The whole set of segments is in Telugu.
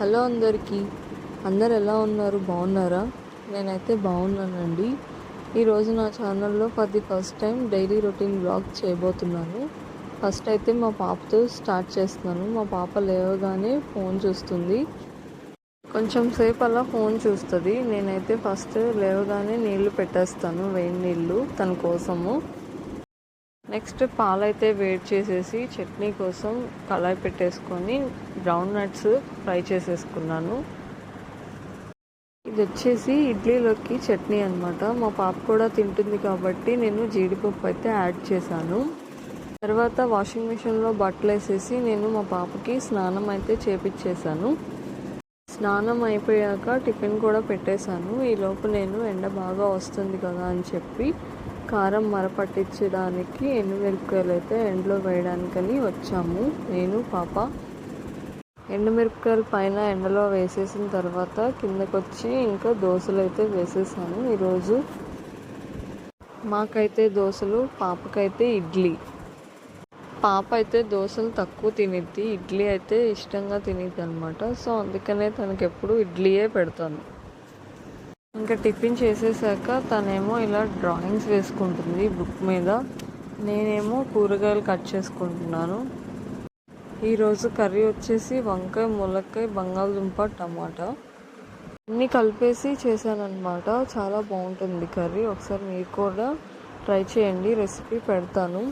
హలో అందరికీ. అందరు ఎలా ఉన్నారు? బాగున్నారా? నేనైతే బాగున్నానండి. ఈరోజు నా ఛానల్లో for the first time daily routine blog చేయబోతున్నాను. ఫస్ట్ అయితే మా పాపతో స్టార్ట్ చేస్తున్నాను. మా పాప లేవగానే ఫోన్ చూస్తుంది. కొంచెం సేపు అలా ఫోన్ చూస్తుంది. నేనైతే ఫస్ట్ లేవగానే నీళ్లు పెట్టేస్తాను, వేడి నీళ్ళు తన కోసము. నెక్స్ట్ పాలైతే వేడి చేసేసి చట్నీ కోసం కళాయి పెట్టేసుకొని గ్రౌండ్ నట్స్ ఫ్రై చేసేసుకున్నాను. ఇది వచ్చేసి ఇడ్లీలోకి చట్నీ అనమాట. మా పాప కూడా తింటుంది కాబట్టి నేను జీడిపప్పు అయితే యాడ్ చేశాను. తర్వాత వాషింగ్ మిషన్లో బట్టలు వేసేసి నేను మా పాపకి స్నానం అయితే చేపించేశాను. స్నానం అయిపోయాక టిఫిన్ కూడా పెట్టేశాను. ఈలోపు నేను ఎండ బాగా వస్తుంది కదా అని చెప్పి కారం మరపట్టించడానికి ఎండుమిరపకాయలు అయితే ఎండలో వేయడానికని వచ్చాము, నేను పాప. ఎండుమిరపకాయలు పైన ఎండలో వేసేసిన తర్వాత కిందకు వచ్చి ఇంకా దోశలు అయితే వేసేసాను. ఈరోజు మాకైతే దోశలు, పాపకైతే ఇడ్లీ. పాప అయితే దోశలు తక్కువ తినిద్ది, ఇడ్లీ అయితే ఇష్టంగా తినిద్ది అనమాట. సో అందుకనే తనకి ఎప్పుడు ఇడ్లీయే పెడతాను. ఇంకా టిఫిన్ చేసేసాక తనేమో ఇలా డ్రాయింగ్స్ వేసుకుంటుంది బుక్ మీద, నేనేమో కూరగాయలు కట్ చేసుకుంటున్నాను. ఈరోజు కర్రీ వచ్చేసి వంకాయ, ములక్కాయ, బంగాళదుంప, టమాటా అన్నీ కలిపేసి చేశానన్నమాట. చాలా బాగుంటుంది కర్రీ. ఒకసారి మీరు కూడా ట్రై చేయండి, రెసిపీ పెడతాను.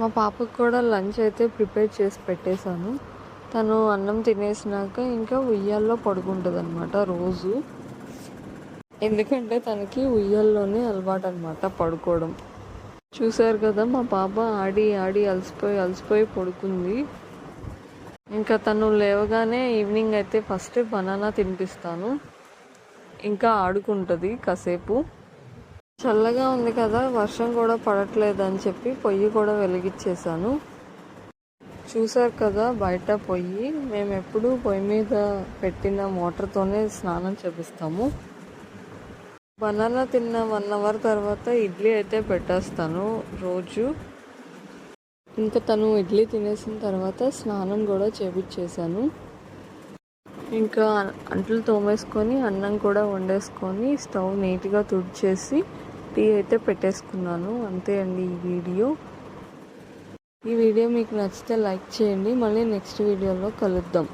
మా పాపకు కూడా లంచ్ అయితే ప్రిపేర్ చేసి పెట్టేశాను. తను అన్నం తినేసినాక ఇంకా ఉయ్యాల్లో పడుకుంటుంది అనమాట రోజు. ఎందుకంటే తనకి ఉయ్యాల్లోనే అలవాటు అనమాట పడుకోవడం. చూసారు కదా, మా పాప ఆడి ఆడి అలసిపోయి పడుకుంది. ఇంకా తను లేవగానే ఈవినింగ్ అయితే ఫస్ట్ బనానా తినిపిస్తాను, ఇంకా ఆడుకుంటుంది కాసేపు. చల్లగా ఉంది కదా, వర్షం కూడా పడట్లేదని చెప్పి పొయ్యి కూడా వెలిగించేసాను. చూసారు కదా బయట పొయ్యి. మేము ఎప్పుడు పొయ్యి మీద పెట్టిన వాటర్తోనే స్నానం చేపిస్తాము. బనానా తిన్న 1 అవర్ తర్వాత ఇడ్లీ అయితే పెట్టేస్తాను రోజు. ఇంకా తను ఇడ్లీ తినేసిన తర్వాత స్నానం కూడా చేపించేసాను. ఇంకా అంట్లు తోమేసుకొని అన్నం కూడా వండేసుకొని స్టవ్ నీట్గా తుడిచేసి టీ అయితే పెట్టేసుకున్నాను. అంతే అండి ఈ వీడియో మీకు నచ్చితే లైక్ చేయండి. మళ్ళీ నెక్స్ట్ వీడియోలో కలుద్దాం.